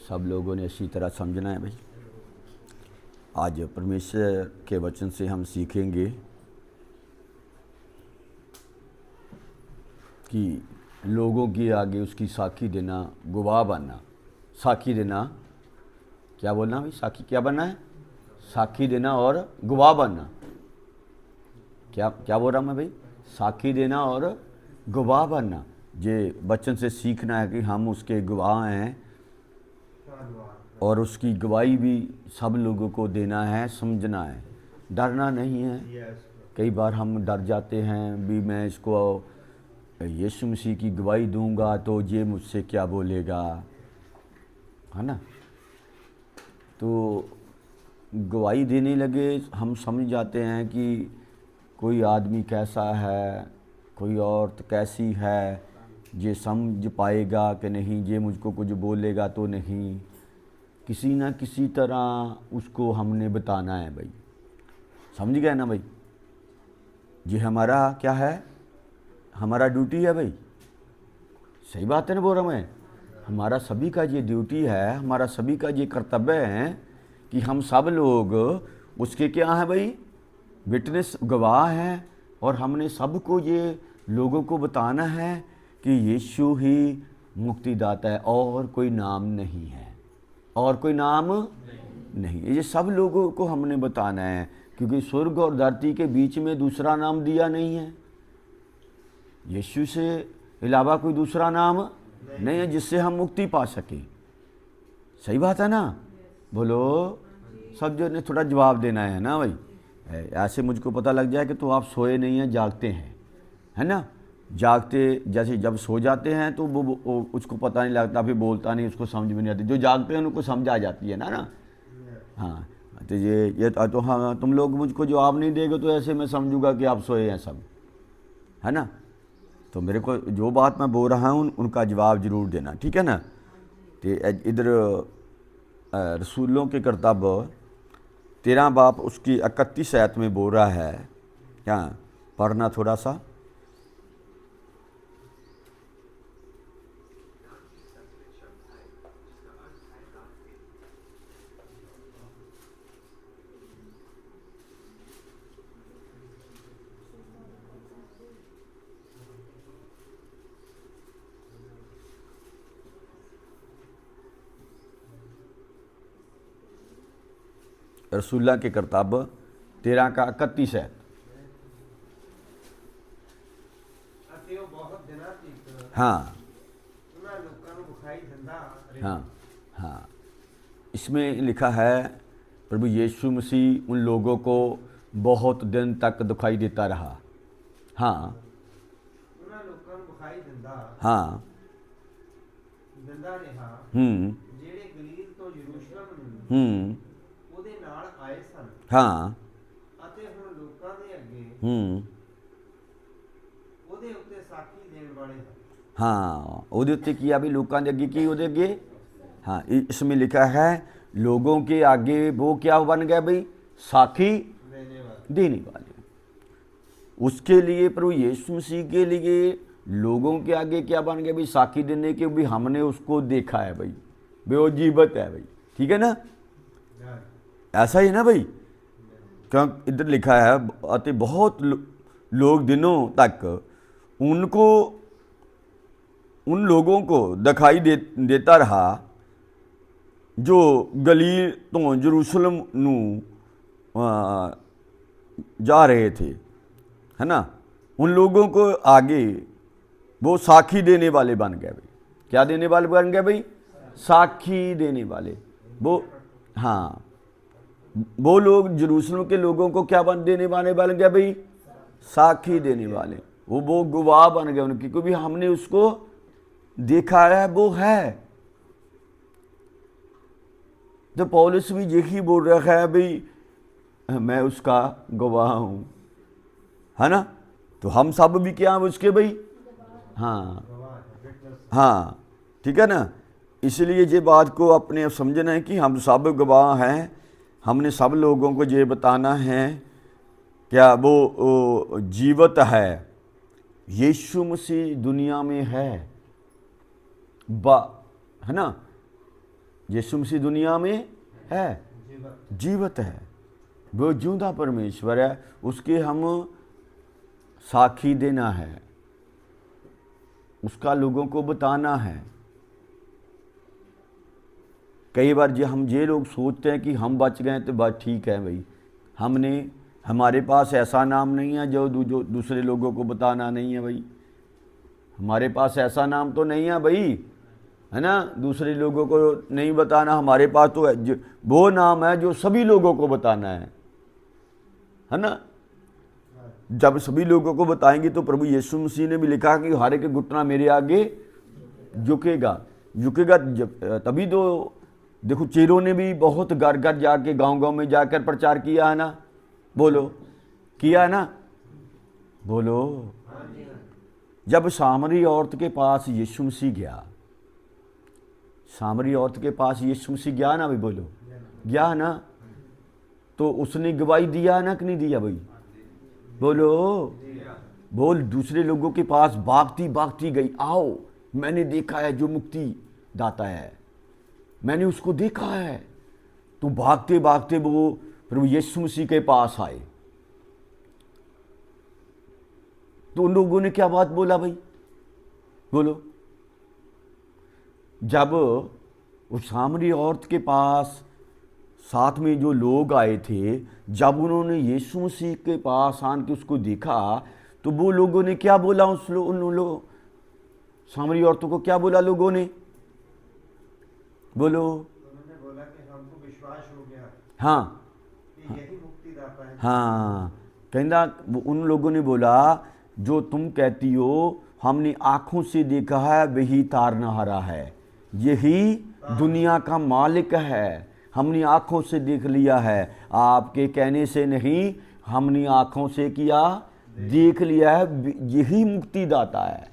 सब लोगों ने अच्छी तरह समझना है भाई। आज परमेश्वर के वचन से हम सीखेंगे कि लोगों के आगे उसकी साखी देना, गवाह बनना। साखी देना, क्या बोलना भाई? साखी क्या बनना है? साखी देना और गवाह बनना। क्या क्या बोल रहा हूँ मैं भाई? साखी देना और गवाह बनना। ये वचन से सीखना है कि हम उसके गवाह हैं और उसकी गवाही भी सब लोगों को देना है, समझना है, डरना नहीं है। कई बार हम डर जाते हैं भी, मैं इसको यीशु मसीह की गवाही दूंगा तो ये मुझसे क्या बोलेगा, है ना। तो गवाही देने लगे हम समझ जाते हैं कि कोई आदमी कैसा है, कोई औरत कैसी है, ये समझ पाएगा कि नहीं, ये मुझको कुछ बोलेगा तो नहीं। किसी ना किसी तरह उसको हमने बताना है भाई। समझ गए ना भाई? ये हमारा क्या है? हमारा ड्यूटी है भाई। सही बात है ना बोल रहा मैं? हमारा सभी का ये ड्यूटी है, हमारा सभी का ये कर्तव्य है कि हम सब लोग उसके क्या हैं भाई? विटनेस, गवाह हैं। और हमने सबको ये लोगों को बताना है कि यीशु ही मुक्तिदाता है, और कोई नाम नहीं है, और कोई नाम नहीं। ये सब लोगों को हमने बताना है, क्योंकि स्वर्ग और धरती के बीच में दूसरा नाम दिया नहीं है। यीशु से अलावा कोई दूसरा नाम नहीं है जिससे हम मुक्ति पा सके। सही बात है ना? बोलो। सब जो ने थोड़ा जवाब देना है ना भाई। ऐसे मुझको पता लग जाए कि तो आप सोए नहीं हैं, जागते हैं, है ना। जागते जैसे जब सो जाते हैं तो वो उसको पता नहीं लगता, फिर बोलता नहीं, उसको समझ में नहीं आती। जो जागते हैं उनको समझ आ जाती है ना। हाँ, तो ये तो हाँ, तुम लोग मुझको जवाब नहीं देंगे तो ऐसे मैं समझूंगा कि आप सोए हैं सब, है ना। तो मेरे को जो बात मैं बोल रहा हूँ उनका जवाब जरूर देना, ठीक है ना। तो इधर रसूलों के करतब 13 बाप उसकी 31 आयत में बोल रहा है, क्या पढ़ना थोड़ा सा। रसूल्ला के करतब 13 का 31 है। हाँ हाँ हाँ, इसमें लिखा है प्रभु यीशु मसीह उन लोगों को बहुत दिन तक दिखाई देता रहा। हाँ हाँ हाँ हाँ, ਉਹਦੇ ਉੱਤੇ ਕੀ ਆ ਵੀ ਲੋਕਾਂ ਦੇ ਅੱਗੇ ਕੀ ਉਹਦੇ ਅੱਗੇ। हाँ, इसमें लिखा है लोगों के आगे वो क्या बन गया भाई? साखी देने वाले। उसके लिए प्रभु यीशु मसीह के लिए लोगों के आगे क्या बन गया भाई? साखी देने के भी हमने उसको देखा है भाई, वो जीवित है भाई, ठीक है ना। ऐसा ही ना भाई? क्यों इधर लिखा है अति बहुत लोग दिनों तक उनको, उन लोगों को दिखाई देता रहा जो गलील तो यरूशलेम नू जा रहे थे, है ना। उन लोगों को आगे वो साखी देने वाले बन गए भाई। क्या देने वाले बन गए भाई? साखी देने वाले। वो हाँ, वो लोग यरूशलेम के लोगों को क्या देने वाले बन गए भाई? साखी देने वाले। वो गवाह बन गए उनकी, क्योंकि हमने उसको देखा है, वो है। तो पौलुस भी यही बोल रहा है भाई, मैं उसका गवाह हूं, है ना। तो हम सब भी क्या हैं उसके भाई? हाँ हाँ, ठीक है ना। इसलिए ये बात को अपने समझना है कि हम सब गवाह हैं। हमने सब लोगों को ये बताना है क्या वो जीवित है। यीशु मसीह दुनिया में है ना। यीशु मसीह दुनिया में है, जीवित है, वो जिंदा परमेश्वर है, उसके हम साक्षी देना है, उसका लोगों को बताना है। कई बार हम ये लोग सोचते हैं कि हम बच गए तो बात ठीक है भाई, हमारे पास ऐसा नाम नहीं है जो दूसरे लोगों को बताना नहीं है भाई, हमारे पास ऐसा नाम तो नहीं है भाई, है ना, दूसरे लोगों को नहीं बताना। हमारे पास तो वो नाम है जो सभी लोगों को बताना है ना। जब सभी लोगों को बताएंगे तो प्रभु यीशु मसीह ने भी लिखा कि हर एक घुटना मेरे आगे झुकेगा। तभी तो देखो चेलों ने भी बहुत घर घर जाके गांव-गांव में जाकर प्रचार किया है ना, बोलो, किया है ना, बोलो। जब सामरी औरत के पास यीशु मसीह गया, सामरी औरत के पास यीशु मसीह गया ना भाई, बोलो, गया ना, तो उसने गवाही दिया ना कि नहीं दिया भाई, बोलो, बोल। दूसरे लोगों के पास भागती भागती गई, आओ मैंने देखा है जो मुक्ति दाता है, मैंने उसको देखा है। तो भागते भागते वो प्रभु यीशु मसीह के पास आए। तो उन लोगों ने क्या बात बोला भाई, बोलो। जब उस सामरी औरत के पास साथ में जो लोग आए थे, जब उन्होंने यीशु मसीह के पास आन के उसको देखा, तो वो लोगों ने क्या बोला, उन लोगों सामरी औरतों को क्या बोला लोगों ने, बोलो। उन्होंने बोला कि हमको विश्वास हो गया, हाँ, कि यही मुक्तिदाता है। हाँ, कहना उन लोगों ने बोला, जो तुम कहती हो हमने आंखों से देखा है वही तारनहारा है, यही दुनिया का मालिक है, हमने आंखों से देख लिया है, आपके कहने से नहीं, हमने आंखों से किया, देख लिया है, यही मुक्तिदाता है,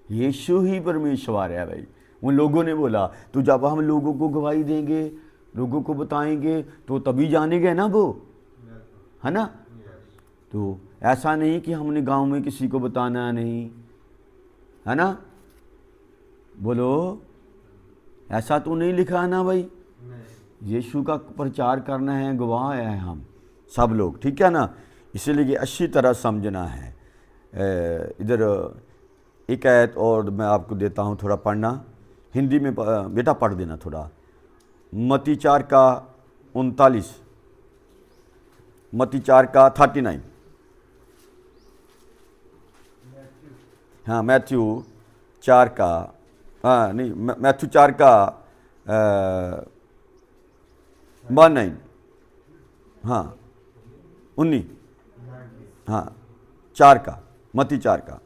यीशु ही परमेश्वर है भाई। उन लोगों ने बोला। तो जब हम लोगों को गवाही देंगे, लोगों को बताएंगे, तो तभी जानेंगे ना वो, है ना। तो ऐसा नहीं कि हमने गांव में किसी को बताना नहीं, है ना, बोलो, ऐसा तो नहीं लिखा ना भाई। यीशु का प्रचार करना है, गवाह है हम सब लोग, ठीक है ना। इसलिए अच्छी तरह समझना है। इधर एक आयत और मैं आपको देता हूँ, थोड़ा पढ़ना, हिंदी में बेटा पढ़ देना थोड़ा। मत्ती 4 का 39, मत्ती 4 का 39, हाँ मैथ्यू 4 का, हाँ नहीं, मैथ्यू 4 का 19, हाँ 19, हाँ 4 का, मत्ती 4 का,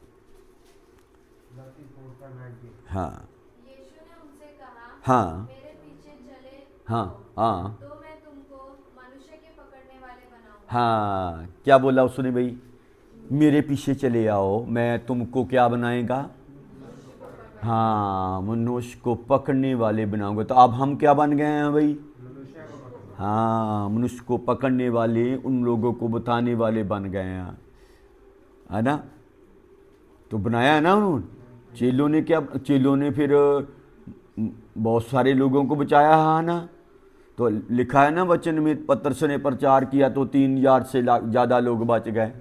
हाँ यीशु ने उनसे कहा, हाँ मेरे पीछे चले हाँ हाँ तो मैं तुमको मनुष्य के पकड़ने वाले बनाऊंगा। हाँ, क्या बोला उसने भाई, मेरे पीछे चले आओ, मैं तुमको क्या बनाएगा, हाँ मनुष्य को पकड़ने वाले बनाऊंगा। तो अब हम क्या बन गए हैं भाई, हाँ मनुष्य को पकड़ने वाले, उन लोगों को बताने वाले बन गए हैं, है ना। तो बनाया है ना उन्होंने, चेलों ने क्या, चेलों ने फिर बहुत सारे लोगों को बचाया है ना। तो लिखा है ना वचन में, पतरस ने प्रचार किया तो 3000 से ज़्यादा लोग बच गए।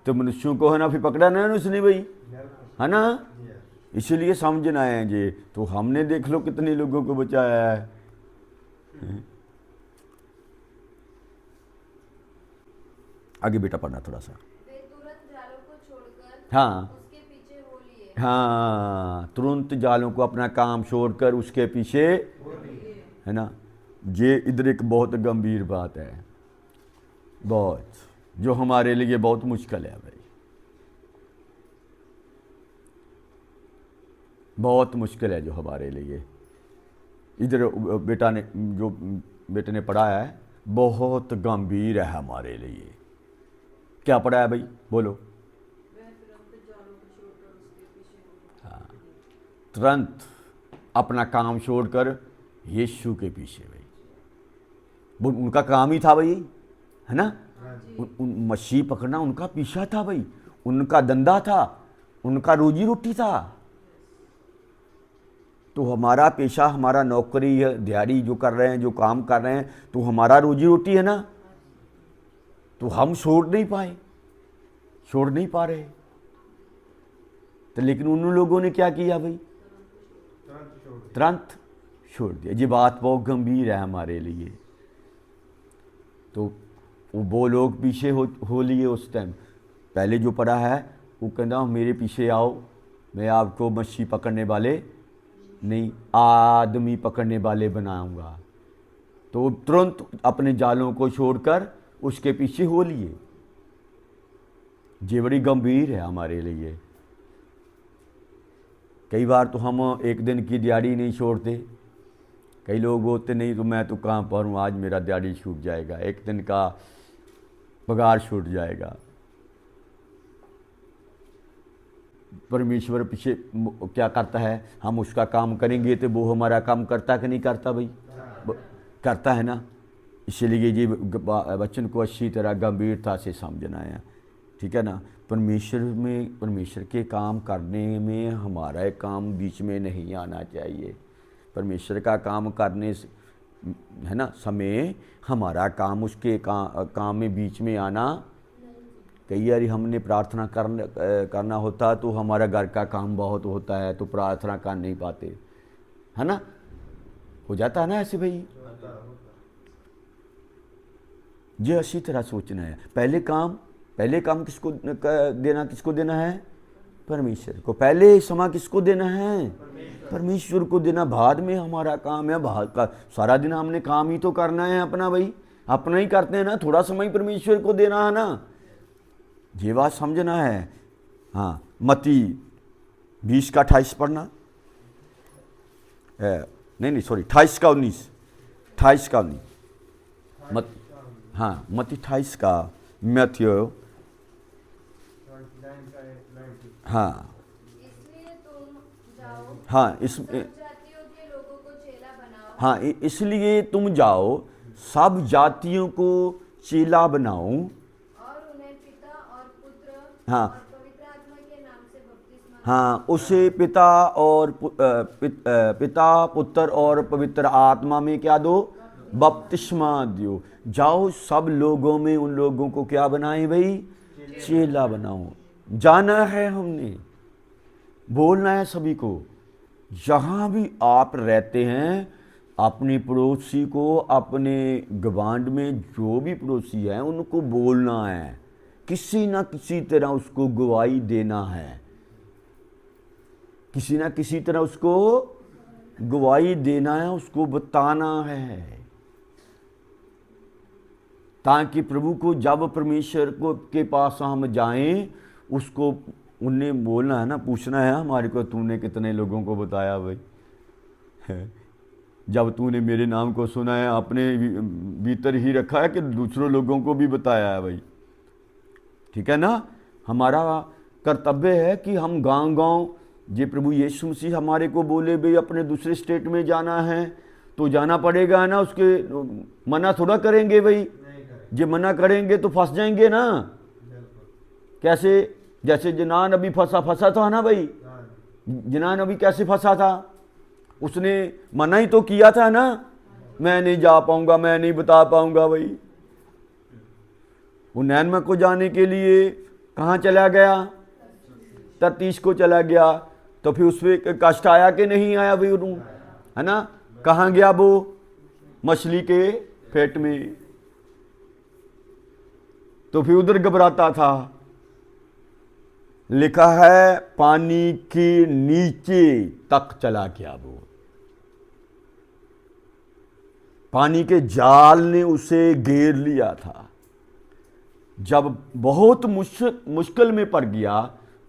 तो मनुष्यों को है ना फिर पकड़ा ना उसने भाई, है ना। इसीलिए समझना है जी। तो हमने देख लो कितने लोगों को बचाया है। आगे बेटा पढ़ना थोड़ा सा। वे तुरंत जालों को छोड़कर हाँ उसके पीछे हो लिए। हाँ, तुरंत जालों को अपना काम छोड़कर उसके पीछे, है ना। ये इधर एक बहुत गंभीर बात है, बहुत, जो हमारे लिए बहुत मुश्किल है भाई, बहुत मुश्किल है जो हमारे लिए। इधर बेटे ने पढ़ा है, बहुत गंभीर है हमारे लिए। क्या पढ़ा है भाई, बोलो। हाँ, तुरंत अपना काम छोड़कर यीशु के पीछे भाई, वो उनका काम ही था भाई, है ना। उन मछली पकड़ना उनका पीछा था भाई, उनका धंधा था, उनका रोजी रोटी था, तो हमारा पेशा, हमारा नौकरी है, दिहाड़ी जो कर रहे हैं, जो काम कर रहे हैं, तो हमारा रोजी रोटी है ना, तो हम छोड़ नहीं पा रहे। तो लेकिन उन लोगों ने क्या किया भाई, तुरंत छोड़ दिया। ये बात बहुत गंभीर है हमारे लिए। तो वो लोग पीछे हो लिए उस टाइम। पहले जो पढ़ा है वो कहना मेरे पीछे आओ, मैं आपको मछली पकड़ने वाले नहीं, आदमी पकड़ने वाले बनाऊंगा। तो तुरंत अपने जालों को छोड़कर उसके पीछे हो लिए। ये बड़ी गंभीर है हमारे लिए। कई बार तो हम एक दिन की दिहाड़ी नहीं छोड़ते। कई लोग होते नहीं तो मैं तो कहाँ पर हूँ, आज मेरा दिहाड़ी छूट जाएगा, एक दिन का पगार छूट जाएगा। परमेश्वर पीछे क्या करता है, हम उसका काम करेंगे तो वो हमारा काम करता कि नहीं करता भाई, करता है ना। इसलिए ये वचन को अच्छी तरह गंभीरता से समझना है, ठीक है ना। परमेश्वर के काम करने में हमारा काम बीच में नहीं आना चाहिए। परमेश्वर का काम करने से है ना समय हमारा काम उसके काम में बीच में आना। कई बार हमने प्रार्थना करना होता तो हमारा घर का काम बहुत होता है तो प्रार्थना कर नहीं पाते, है ना, हो जाता है ना ऐसे भाई। ये अच्छी तरह सोचना है। पहले काम किसको देना है, परमेश्वर को। पहले समय किसको देना है, परमेश्वर को देना। बाद में हमारा काम है, बाद का सारा दिन हमने काम ही तो करना है अपना भाई, अपना ही करते हैं ना, थोड़ा समय परमेश्वर को देना है ना। ये बात समझना है। हाँ, मत्ती 20 का 28 पढ़ना, नहीं सॉरी 28 का 19 हाँ मत्ती 28 का मैथ्यू, हाँ इसलिए तुम जाओ, हाँ सब जातियों के लोगों को चेला बनाओ। हाँ इसलिए तुम जाओ, सब जातियों को चेला बनाओ और उन्हें पिता और पुत्र हाँ और पवित्र आत्मा के नाम से बपतिस्मा। हाँ उसे पिता पुत्र और पवित्र आत्मा में क्या दो, बपतिस्मा दो। जाओ सब लोगों में उन लोगों को क्या बनाए भाई, चेला बनाओ। जाना है हमने, बोलना है सभी को। जहाँ भी आप रहते हैं अपने पड़ोसी को, अपने गवांड में जो भी पड़ोसी है उनको बोलना है, किसी ना किसी तरह उसको गवाही देना है, किसी ना किसी तरह उसको गवाही देना है, उसको बताना है, ताकि प्रभु को जब परमेश्वर को के पास हम जाएं उसको उन्हें बोलना है ना, पूछना है हमारे को तूने कितने लोगों को बताया भाई, जब तूने मेरे नाम को सुना है अपने भीतर ही रखा है कि दूसरों लोगों को भी बताया है भाई, ठीक है ना। हमारा कर्तव्य है कि हम गांव जे प्रभु यीशु मसीह हमारे को बोले भाई अपने दूसरे स्टेट में जाना है तो जाना पड़ेगा ना, उसके मना थोड़ा करेंगे भाई। जे मना करेंगे तो फंस जाएंगे ना। कैसे, जैसे जनान अभी फंसा था ना भाई, जनान अभी कैसे फंसा था, उसने मना ही तो किया था ना, मैं नहीं जा पाऊंगा, मैं नहीं बता पाऊंगा भाई। वो नैनमा को जाने के लिए कहाँ चला गया, तर्तीश को चला गया, तो फिर उस पर कष्ट आया कि नहीं आया भाई, है ना। कहाँ गया वो, मछली के पेट में, तो फिर उधर घबराता था। लिखा है पानी के नीचे तक चला गया वो, पानी के जाल ने उसे घेर लिया था। जब बहुत मुश्किल में पड़ गया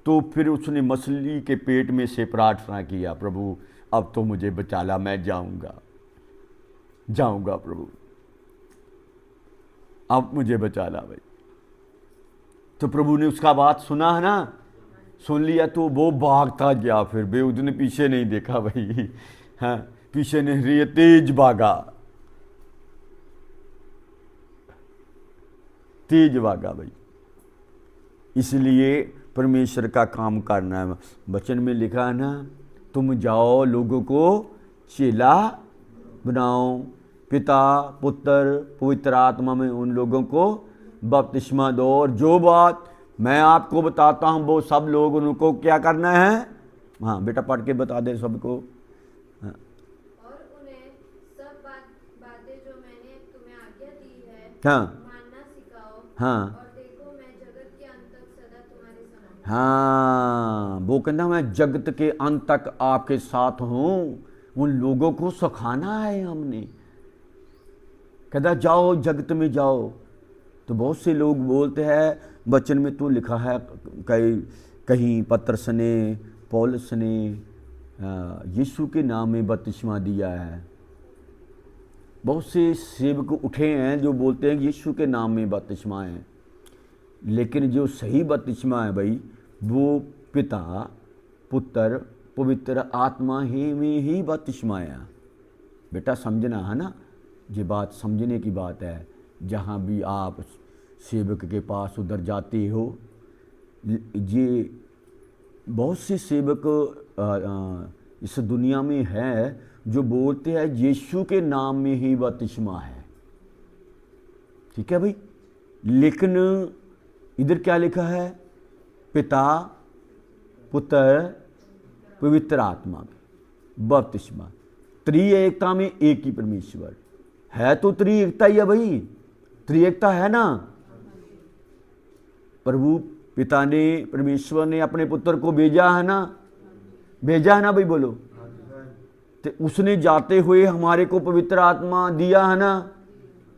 तो फिर उसने मछली के पेट में से प्रार्थना किया, प्रभु अब तो मुझे बचा ला, मैं जाऊंगा प्रभु, अब मुझे बचा ला भाई। तो प्रभु ने उसका बात सुना है ना, सुन लिया, तो वो भागता गया, फिर बेऊद ने पीछे नहीं देखा भाई, हाँ पीछे नहीं रही, तेज भागा भाई। इसलिए परमेश्वर का काम करना है। वचन में लिखा है ना, तुम जाओ लोगों को चेला बनाओ, पिता पुत्र पवित्र आत्मा में उन लोगों को बपतिस्मा दो, और जो बात मैं आपको बताता हूँ वो सब लोग उनको क्या करना है। हाँ बेटा पढ़ के बता दे सबको। हाँ, और उन्हें सब बातें जो मैंने तुम्हें आज्ञा दी है हाँ मानना सिखाओ। हाँ और देखो मैं जगत के अंत तक सदा तुम्हारे संग हूँ। हाँ, वो कहना मैं जगत के अंत तक आपके साथ हूँ। उन लोगों को सिखाना है हमने। कहता जाओ जगत में जाओ। तो बहुत से लोग बोलते हैं वचन में तो लिखा है, कहीं पतरस ने पौलुस ने यीशु के नाम में बपतिस्मा दिया है। बहुत से सेवक उठे हैं जो बोलते हैं यीशु के नाम में बपतिस्मा है, लेकिन जो सही बपतिस्मा है भाई वो पिता पुत्र पवित्र आत्मा ही में ही बपतिस्मा है। बेटा समझना है ना, ये बात समझने की बात है। जहाँ भी आप सेवक के पास उधर जाते हो, ये बहुत से सेवक इस दुनिया में है जो बोलते हैं यीशु के नाम में ही बपतिस्मा है। ठीक है भाई, लेकिन इधर क्या लिखा है? पिता पुत्र पवित्र आत्मा में बपतिस्मा। त्रिएकता में एक ही परमेश्वर है, तो त्रिएकता ही है भाई, त्रिएकता है ना। प्रभु पिता ने परमेश्वर ने अपने पुत्र को भेजा है ना, भेजा है ना भाई, बोलो। तो उसने जाते हुए हमारे को पवित्र आत्मा दिया है ना,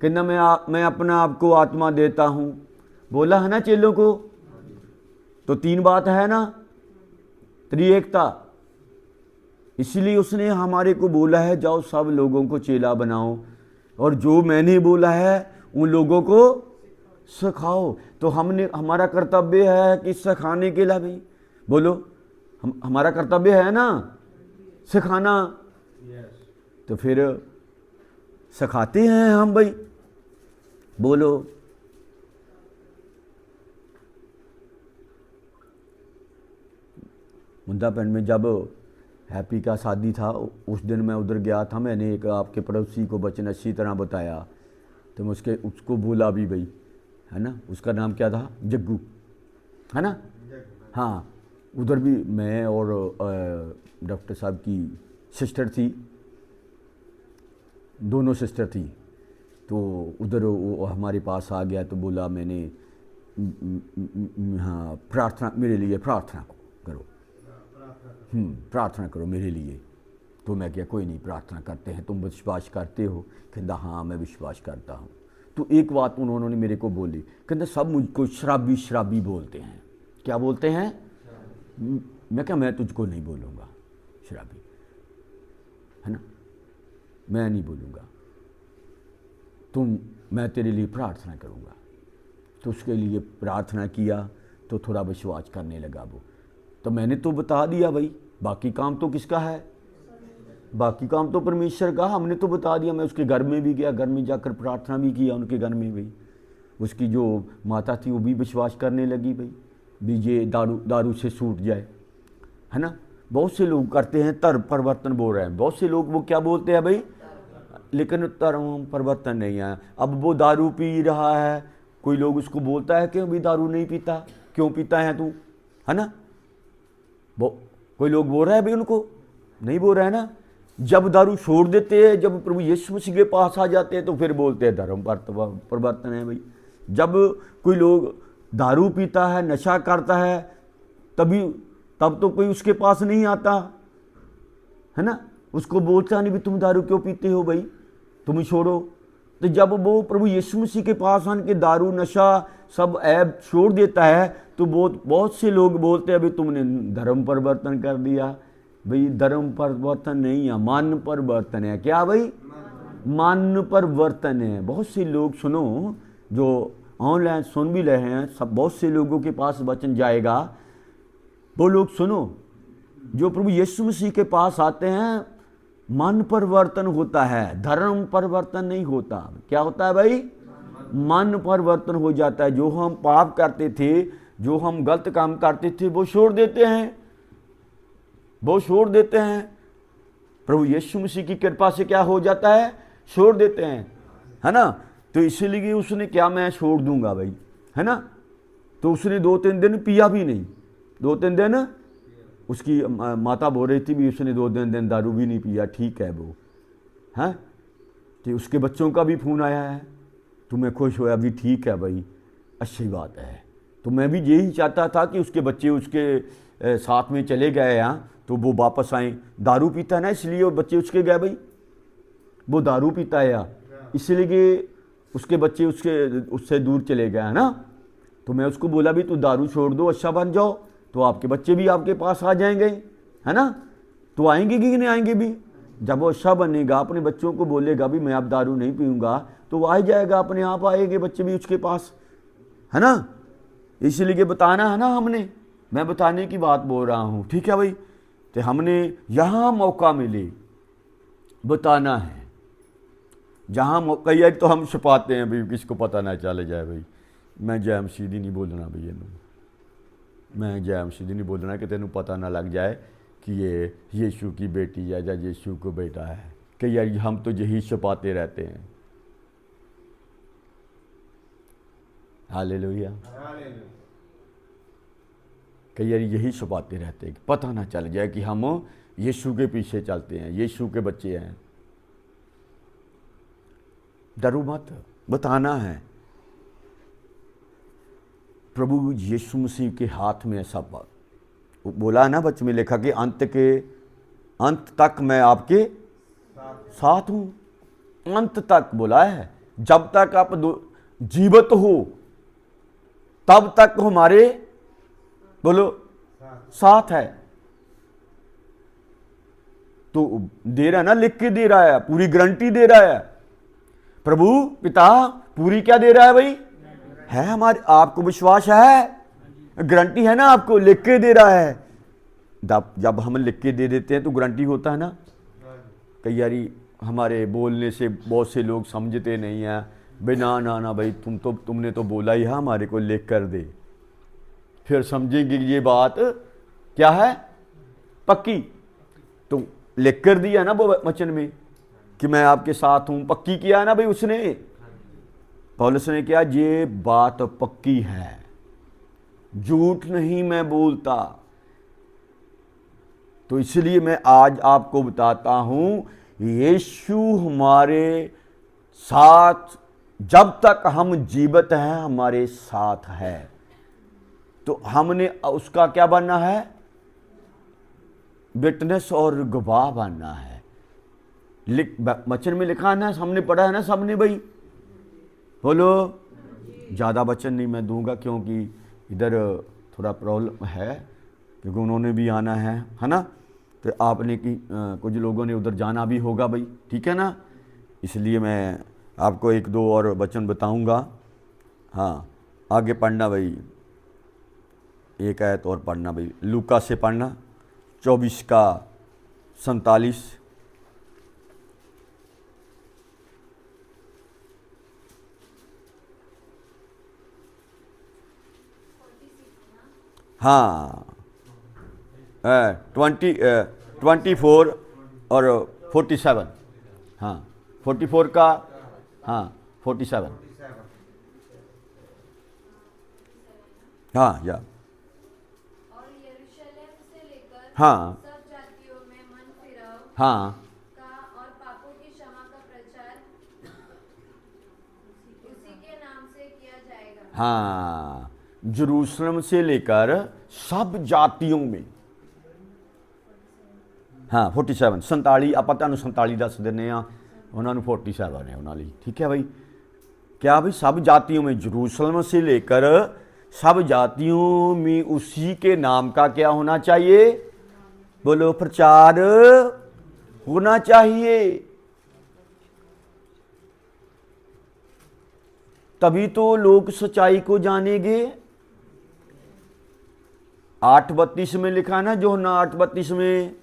कि ना मैं अपना आपको आत्मा देता हूँ, बोला है ना चेलों को। तो तीन बात है ना, त्रिएकता। इसलिए उसने हमारे को बोला है जाओ सब लोगों को चेला बनाओ, और जो मैंने बोला है उन लोगों को सिखाओ। तो हमारा कर्तव्य है कि सिखाने के लिए भाई, बोलो हमारा कर्तव्य है ना सिखाना। तो फिर सिखाते हैं हम भाई, बोलो। मुंदापन में जब हैप्पी का शादी था उस दिन मैं उधर गया था, मैंने एक आपके पड़ोसी को वचन अच्छी तरह बताया, तो मैं उसको बोला भी भाई, है ना। उसका नाम क्या था? जग्गू, है ना। हाँ, उधर भी मैं और डॉक्टर साहब की सिस्टर थी, दोनों सिस्टर थी। तो उधर वो हमारे पास आ गया तो बोला मैंने हाँ प्रार्थना मेरे लिए प्रार्थना करो, प्रार्थना करो मेरे लिए। तो मैं क्या कोई नहीं, प्रार्थना करते हैं, तुम विश्वास करते हो? कहता हाँ मैं विश्वास करता हूँ। तो एक बात उन्होंने मेरे को बोली, कहते सब मुझको शराबी शराबी बोलते हैं। क्या बोलते हैं? मैं क्या मैं तुझको नहीं बोलूँगा शराबी, है ना, मैं नहीं बोलूँगा, मैं तेरे लिए प्रार्थना करूँगा। तो उसके लिए प्रार्थना किया तो थोड़ा विश्वास करने लगा वो। तो मैंने तो बता दिया भाई, बाकी काम तो किसका है? बाकी काम तो परमेश्वर का। हमने तो बता दिया। मैं उसके घर में भी गया, घर में जाकर प्रार्थना भी किया उनके घर में भाई। उसकी जो माता थी वो भी विश्वास करने लगी भाई भी ये दारू से छूट जाए, है ना। बहुत से लोग करते हैं धर्म परिवर्तन बोल रहे हैं, बहुत से लोग वो क्या बोलते हैं भाई, लेकिन धर्म परिवर्तन नहीं है। अब वो दारू पी रहा है, कोई लोग उसको बोलता है कि अभी दारू नहीं पीता, क्यों पीता है तू, है ना। कोई लोग बोल रहा है भाई, उनको नहीं बोल रहा है ना। जब दारू छोड़ देते हैं, जब प्रभु यीशु मसीह के पास आ जाते हैं तो फिर बोलते हैं धर्म परिवर्तन है भाई। जब कोई लोग दारू पीता है, नशा करता है, तब तो कोई उसके पास नहीं आता, है ना। उसको बोलता नहीं भी तुम दारू क्यों पीते हो भाई, तुम छोड़ो। तो जब वो प्रभु यीशु मसीह के पास आन के दारू नशा सब ऐब छोड़ देता है तो बहुत से लोग बोलते हैं भाई तुमने धर्म परिवर्तन कर दिया। भाई धर्म परिवर्तन नहीं है, मान परिवर्तन है। क्या भाई? मान परिवर्तन है। बहुत से लोग सुनो जो ऑनलाइन सुन भी रहे हैं, सब बहुत से लोगों के पास वचन जाएगा, वो लोग सुनो जो प्रभु यीशु मसीह के पास आते हैं, मन परिवर्तन होता है, धर्म परिवर्तन नहीं होता। क्या होता है भाई? मन परिवर्तन हो जाता है। जो हम पाप करते थे, जो हम गलत काम करते थे वो छोड़ देते हैं, वो छोड़ देते हैं। प्रभु यीशु मसीह की कृपा से क्या हो जाता है, छोड़ देते हैं, है ना। तो इसीलिए उसने क्या, मैं छोड़ दूंगा भाई, है ना। तो उसने 2-3 दिन पिया भी नहीं, 2-3 दिन उसकी माता बोल रही थी भी उसने 2-3 दिन दारू भी नहीं पिया, ठीक है वो, हैं। तो उसके बच्चों का भी फ़ोन आया है, तो मैं खुश हुआ भी, ठीक है भाई, अच्छी बात है। तो मैं भी यही चाहता था कि उसके बच्चे उसके साथ में चले गए यहाँ, तो वो वापस आए। दारू पीता है ना, इसलिए वो बच्चे उसके गए भाई, वो दारू पीता है या इसलिए कि उसके बच्चे उससे दूर चले गए, है ना। तो मैं उसको बोला भी तू दारू छोड़ दो, अच्छा बन जाओ, तो आपके बच्चे भी आपके पास आ जाएंगे, है ना। तो आएंगे कि नहीं आएंगे भी, जब वो अच्छा बनेगा, अपने बच्चों को बोलेगा भी मैं अब दारू नहीं पीऊँगा, तो वो आ जाएगा, अपने आप आएंगे बच्चे भी उसके पास, है ना। इसलिए बताना है ना हमने, मैं बताने की बात बोल रहा हूँ, ठीक है भाई। तो हमने यहाँ मौका मिले बताना है, जहाँ मौका है तो हम छुपाते हैं भाई, किसको पता ना चले जाए भाई। मैं जय मसीह दी नहीं बोलना भैया, मैं जय मसीह दी नहीं बोलना कि तेनों पता ना लग जाए कि ये यीशु की बेटी है या यीशु को बेटा है। कि यार हम तो यही छुपाते रहते हैं। हालेलुया। कई यार यही छुपाते रहते हैं, पता ना चल जाए कि हम यीशु के पीछे चलते हैं, यीशु के बच्चे हैं। डरो मत, बताना है। प्रभु यीशु मसीह के हाथ में है सब बात। बोला ना बच्चे में लिखा कि अंत तक मैं आपके साथ हूँ, अंत तक बोला है। जब तक आप जीवित हो तब तक हमारे बोलो साथ है। तो दे रहा है ना, लिख के दे रहा है, पूरी गारंटी दे रहा है प्रभु पिता, पूरी क्या दे रहा है भाई, है हमारे। आपको विश्वास है, गारंटी है ना, आपको लिख के दे रहा है। जब हम लिख के दे देते हैं तो गारंटी होता है ना। कई यारी हमारे बोलने से बहुत से लोग समझते नहीं हैं, बिना ना भाई तुमने तो बोला ही है, हमारे को लिख कर दे, फिर समझेंगे ये बात क्या है, पक्की। तो लिख कर दिया ना वो वचन में कि मैं आपके साथ हूं, पक्की किया है ना भाई उसने, पौलुस ने किया। ये बात पक्की है, झूठ नहीं मैं बोलता। तो इसलिए मैं आज आपको बताता हूं, यीशु हमारे साथ जब तक हम जीवित हैं हमारे साथ है। तो हमने उसका क्या बनना है, विटनेस और गवाह बनना है। वचन में लिखा है ना, हमने पढ़ा है ना सबने भाई, बोलो। ज़्यादा वचन नहीं मैं दूंगा क्योंकि इधर थोड़ा प्रॉब्लम है, क्योंकि उन्होंने भी आना है ना। तो आपने की कुछ लोगों ने उधर जाना भी होगा भाई, ठीक है ना। इसलिए मैं आपको 1-2 और वचन बताऊंगा। हाँ, आगे पढ़ना भाई, एक आयत और पढ़ना भाई, लूका से पढ़ना 24 का 47। हाँ 24 और 47, हाँ 44 का, हाँ 47, हाँ या और यरूशलेम से लेकर हाँ सब जातियों में मन फिराव हाँ का और पापों की क्षमा का प्रचार उसी के नाम से किया जाएगा। हाँ, जेरूशलम से लेकर सब जातियों में, हाँ 47 47 आप ਤੁਹਾਨੂੰ 47 ਦੱਸ ਦਿੰਨੇ ਆ, ਉਹਨਾਂ ਨੂੰ 47 है ਉਹਨਾਂ ਲਈ, ठीक है भाई। क्या भाई, सब जातियों में, जेरूशलम से लेकर सब जातियों में उसी के नाम का क्या होना चाहिए, बोलो, प्रचार होना चाहिए। तभी तो लोग सच्चाई को जानेंगे। 8:32 में लिखा ना, जो ना 8:32 में,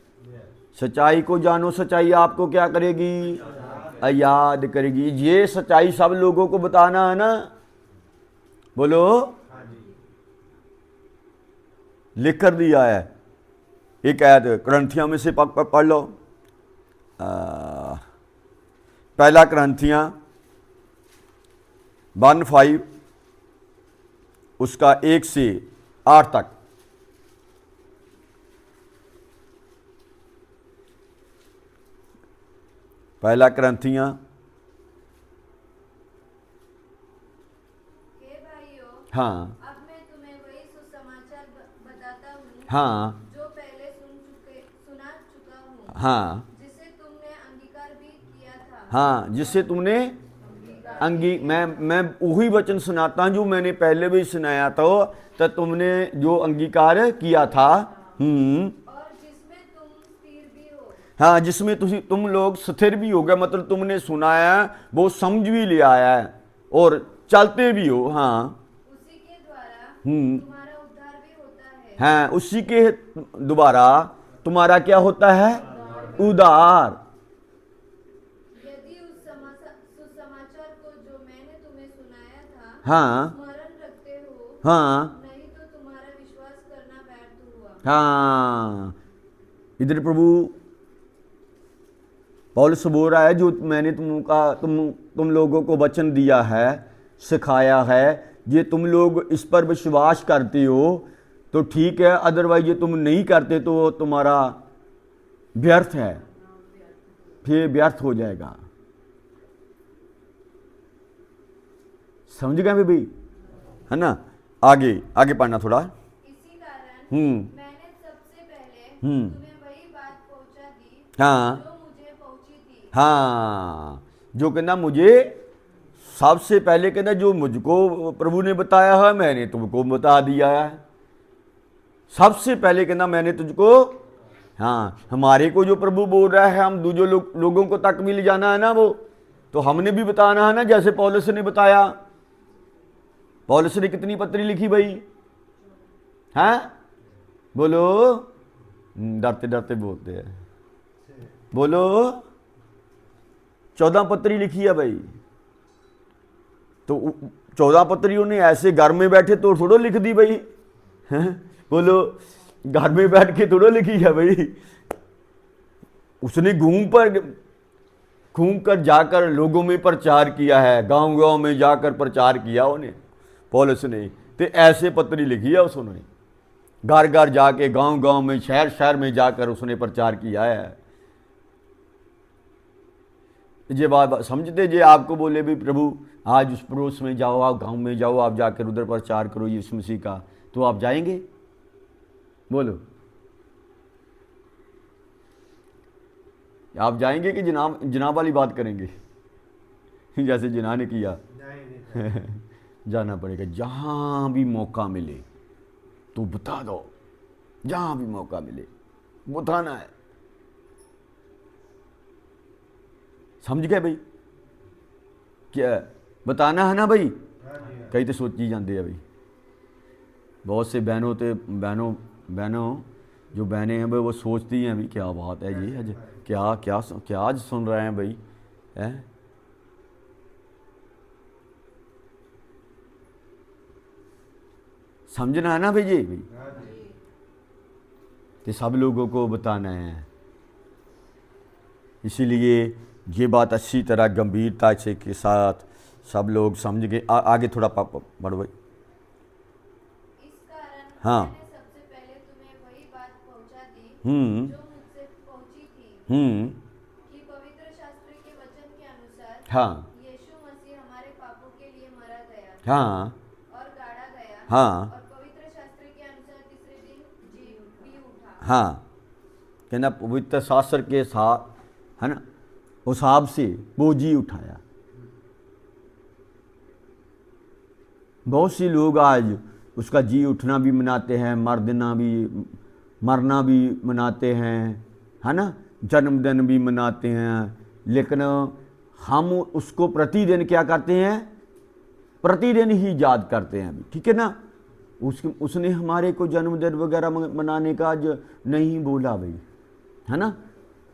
सच्चाई को जानो, सच्चाई आपको क्या करेगी, याद करेगी। ये सच्चाई सब लोगों को बताना है ना, बोलो, लिख कर दिया है। एक आयत करंथियों में से पढ़ लो। पहला करंथियां 1:5 उसका 1 से 8 तक। पहला करंथियां हे भाइयों, हाँ अब मैं तुम्हें वही सुसमाचार बताता हूँ हाँ जो पहले सुना चुका हूँ, हाँ जिसे तुमने अंगीकार भी किया था। हाँ, जिससे तुमने मैं वही वचन सुनाता हूँ जो मैंने पहले भी सुनाया था, तो तुमने जो अंगीकार किया था। और जिसमें तुम स्थिर भी हो। हाँ, जिसमें तुम लोग स्थिर भी हो गए, मतलब तुमने सुनाया वो समझ भी लिया है और चलते भी हो। हाँ उसी के द्वारा हम्म तुम्हारा उद्धार भी होता है। हाँ, उसी के द्वारा तुम्हारा क्या होता है? उद्धार। यदि उस सुसमाचार को जो मैंने तुम्हें सुनाया था हाँ स्मरण रखते हो, हाँ नहीं तो तुम्हारा विश्वास करना व्यर्थ हुआ। हाँ, इधर प्रभु पौलुस बोल रहा है, जो मैंने तुम लोगों को वचन दिया है, सिखाया है, ये तुम लोग इस पर विश्वास करते हो तो ठीक है, अदरवाइज ये तुम नहीं करते तो वो तुम्हारा व्यर्थ है, फिर व्यर्थ हो जाएगा। समझ गए भाई? है ना? आगे आगे पढ़ना थोड़ा। इसी कारण मैंने सबसे पहले तुम्हें वही बात पहुंचा दी हाँ जो मुझे पहुंची थी। हाँ, जो कहना मुझे सबसे पहले कहना जो मुझको प्रभु ने बताया है मैंने तुमको बता दिया है। सबसे पहले कहना मैंने तुझको, हाँ, हमारे को जो प्रभु बोल रहा है हम दूसरे लोगों को तक भी ले जाना है ना, वो तो हमने भी बताना है ना, जैसे पौलुस ने बताया। पौलुस ने कितनी पत्री लिखी भाई? हैं बोलो, डरते डरते बोलते हैं, बोलो। 14 पत्री लिखी है भाई। तो 14 पत्रियों ने ऐसे घर में बैठे तो थोड़ो लिख दी भाई, हैं? बोलो, घर में बैठ के थोड़ो लिखी है भाई। उसने घूम कर जाकर लोगों में प्रचार किया है, गांव गांव में जाकर प्रचार किया उन्हें, पौलुस ने। तो ऐसे पत्री लिखी है उसने, घर घर जाके, गांव गांव में, शहर शहर में जाकर उसने प्रचार किया है। ये बात समझते? जे आपको बोले भी प्रभु आज उस पड़ोस में जाओ, आप गांव में जाओ, आप जाकर उधर प्रचार करो यीशु मसीह का, तो आप जाएंगे? बोलो, आप जाएंगे कि जनाब वाली बात करेंगे जैसे जिना ने किया? जाना पड़ेगा। जहां भी मौका मिले तो बता दो, जहां भी मौका मिले बताना है। समझ गए भाई? क्या बताना है ना भाई? कई तो सोची जाते हैं भाई, बहुत से बहनों जो बहनें हैं भाई, वो सोचती हैं भाई क्या बात है जी, आज क्या आज सुन रहे हैं भाई, हैं? समझना है ना भाई जी? भाई तो सब लोगों को बताना है, इसीलिए ये बात अच्छी तरह गंभीरता से के साथ सब लोग समझ गए। आगे थोड़ा पढ़ो भाई। इस कारण हाँ मैंने सबसे पहले तुम्हें वही बात पहुंचा दी जो मुझसे पहुंची थी कि पवित्र शास्त्र के वचन के अनुसार हाँ यीशु मसीह हमारे पापों के लिए मारा गया हाँ और गाड़ा गया हाँ और पवित्र शास्त्र के अनुसार तीसरे दिन जी भी उठा। हाँ, कहना पवित्र शास्त्र के साथ, है ना, उस हिसाब से वो जी उठाया। बहुत सी लोग आज उसका जी उठना भी मनाते हैं, मरना भी मनाते हैं, है ना, जन्मदिन भी मनाते हैं, लेकिन हम उसको प्रतिदिन क्या करते हैं? प्रतिदिन ही याद करते हैं अभी, ठीक है ना। उसने हमारे को जन्मदिन वगैरह मनाने का आज नहीं बोला भाई, है ना।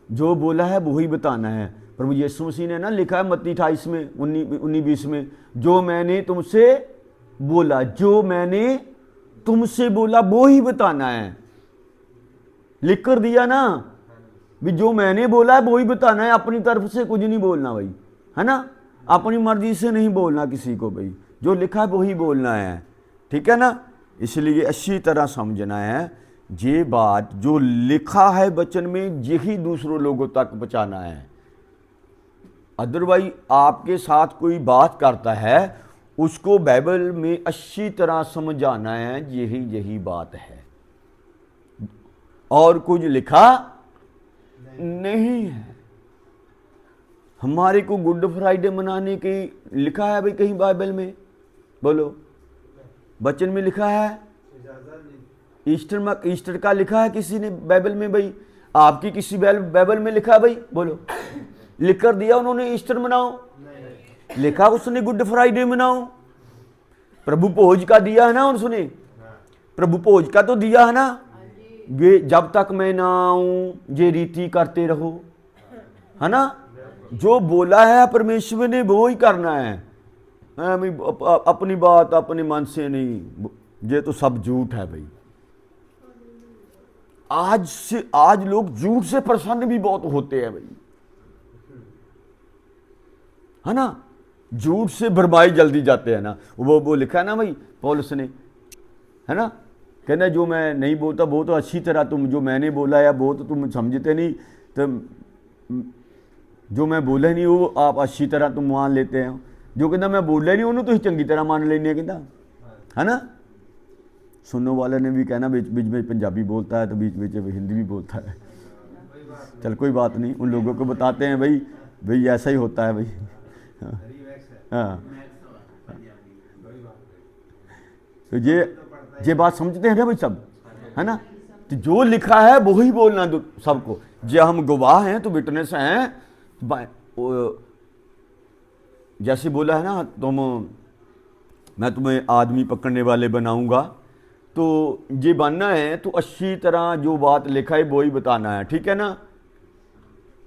जो बोला है वही बताना है। प्रभु यीशु मसीह ने ना लिखा है मत्ती 28 में 19-20 में, जो मैंने तुमसे बोला वो ही बताना है। लिख कर दिया ना, भी जो मैंने बोला है वही बताना है, अपनी तरफ से कुछ नहीं बोलना भाई, है ना, अपनी मर्जी से नहीं बोलना किसी को भाई, जो लिखा है वही बोलना है, ठीक है ना। इसलिए अच्छी तरह समझना है, ये बात जो लिखा है वचन में यही दूसरों लोगों तक पहुँचाना है। अदरवाइज आपके साथ कोई बात करता है, उसको बाइबल में अच्छी तरह समझाना है, यही यही बात है, और कुछ लिखा नहीं है। हमारे को गुड फ्राइडे मनाने की लिखा है भाई कहीं बाइबल में? बोलो, वचन में लिखा है? ईस्टर का लिखा है किसी ने बाइबल में भाई? आपकी किसी बाइबल में लिखा है भाई? बोलो, लिख कर दिया उन्होंने ईस्टर मनाओ? लिखा उसने गुड फ्राइडे मनाओ? प्रभु भोज का दिया है ना उसने, प्रभु भोज का तो दिया है ना, ये जब तक मैं ना आऊं ये रीति करते रहो, है ना। जो बोला है परमेश्वर ने वो ही करना है, अपनी बात अपने मन से नहीं, ये तो सब झूठ है भाई। आज लोग झूठ से प्रसन्न भी बहुत होते हैं भाई, है ना, झूठ से भरमाई जल्दी जाते हैं ना। वो लिखा है ना भाई पौलुस ने, है ना, कहना जो मैं नहीं बोलता वो तो अच्छी तरह तुम जो मैंने बोला या वो तो तुम समझते नहीं, तो जो मैं बोला नहीं वो आप अच्छी तरह तुम मान लेते हैं, जो कहना मैं बोला नहीं उन्होंने तो ही चंगी तरह मान लेने कहता, है ना। सुनने वाले ने भी कहना बीच बीच में पंजाबी बोलता है तो बीच बीच में हिंदी भी बोलता है, चल कोई बात नहीं, उन लोगों को बताते हैं भाई ऐसा ही होता है भाई। हाँ, तो ये बात समझते हैं ना भाई सब, है ना। तो जो लिखा है वो ही बोलना सबको, जो हम गवाह हैं तो विटनेस हैं, जैसे बोला है ना मैं तुम्हें आदमी पकड़ने वाले बनाऊंगा, तो ये बनना है तो अच्छी तरह जो बात लिखा है वो ही बताना है, ठीक है ना।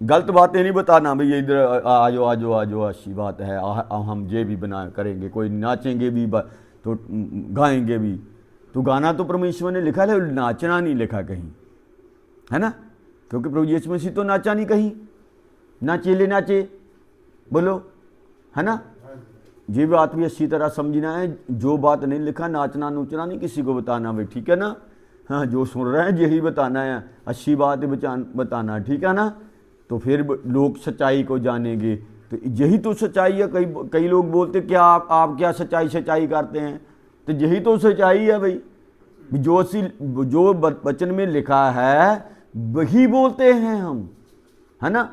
गलत बातें नहीं बताना भाई, इधर आजो आजो आजो अच्छी बात है, हम ये भी बना करेंगे, कोई नाचेंगे भी तो गाएंगे भी, तो गाना तो परमेश्वर ने लिखा है, नाचना नहीं लिखा कहीं, है ना, क्योंकि प्रभु यीशु मसीह तो नाचा नहीं कहीं, ना चेले नाचे, बोलो, है ना। ये बात भी अच्छी तरह समझना है, जो बात नहीं लिखा नाचना नूचना नहीं किसी को बताना भाई, ठीक है ना। हाँ, जो सुन रहे हैं यही बताना है, अच्छी बात बताना, ठीक है ना। तो फिर लोग सच्चाई को जानेंगे, तो यही तो सच्चाई है। कई लोग बोलते क्या आप क्या सच्चाई करते हैं, तो यही तो सच्चाई है भाई, जो वचन में लिखा है वही बोलते हैं हम, है ना।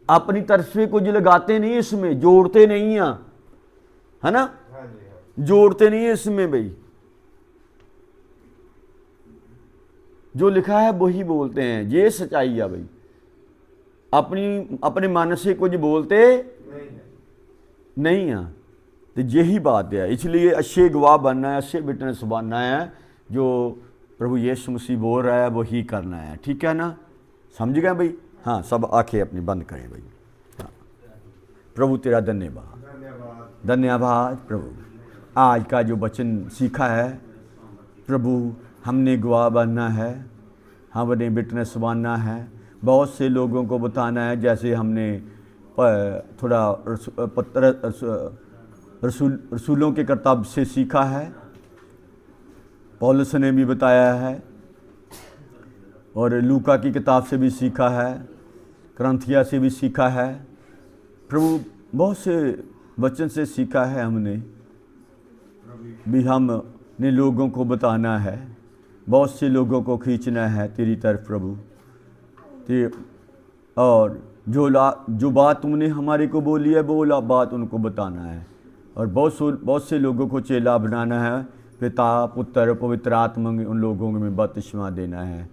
अपनी तरफ से कुछ लगाते नहीं इसमें, जोड़ते नहीं हैं, है ना, जोड़ते नहीं है इसमें भाई, जो लिखा है वही बोलते हैं, ये सच्चाई है भाई। अपने मन से कुछ बोलते नहीं है, तो यही बात है। इसलिए अच्छे गवाह बनना है, अच्छे विटनेस बनना है, जो प्रभु यीशु मसीह बोल रहा है वही करना है, ठीक है ना। समझ गए भाई? हाँ, सब आंखें अपनी बंद करें भाई। हाँ, प्रभु तेरा धन्यवाद प्रभु, आज का जो वचन सीखा है प्रभु, हमने गवाह बनना है, हमने विटनेस बनना है, बहुत से लोगों को बताना है, जैसे हमने थोड़ा रसूलों के कर्तव्य से सीखा है, पौलुस ने भी बताया है, और लूका की किताब से भी सीखा है, करंथिया से भी सीखा है, प्रभु बहुत से वचन से सीखा है हमने भी, हमने लोगों को बताना है, बहुत से लोगों को खींचना है तेरी तरफ प्रभु। और जो बात तुमने हमारे को बोली है वो बात उनको बताना है, और बहुत से लोगों को चेला बनाना है, पिता पुत्र पवित्र आत्मा उन लोगों में बपतिस्मा देना है,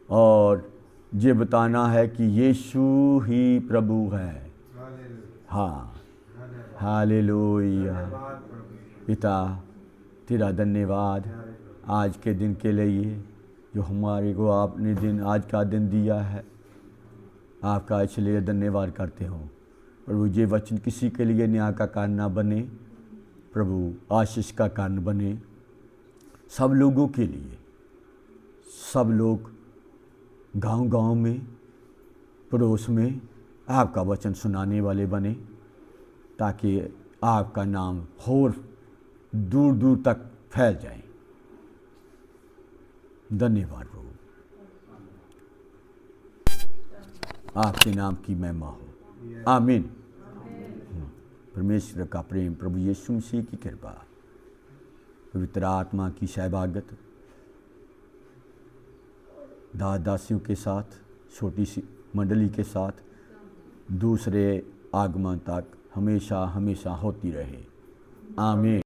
और ये बताना है कि यीशु ही प्रभु है। हाँ, हालेलुया। पिता तेरा धन्यवाद आज के दिन के लिए, जो हमारे को आपने आज का दिन दिया है, आपका इसलिए धन्यवाद करते हो प्रभु। ये वचन किसी के लिए न्याय का कारण ना बने प्रभु, आशीष का कारण बने सब लोगों के लिए, सब लोग गांव-गांव में, पड़ोस में आपका वचन सुनाने वाले बने, ताकि आपका नाम और दूर दूर तक फैल जाए। धन्यवाद प्रभु, आपके नाम की महिमा हो। आमीन। परमेश्वर का प्रेम, प्रभु यीशु मसीह की कृपा, पवित्र आत्मा की सहभागिता दासियों के साथ, छोटी सी मंडली के साथ दूसरे आगमन तक हमेशा हमेशा होती रहे। आमीन।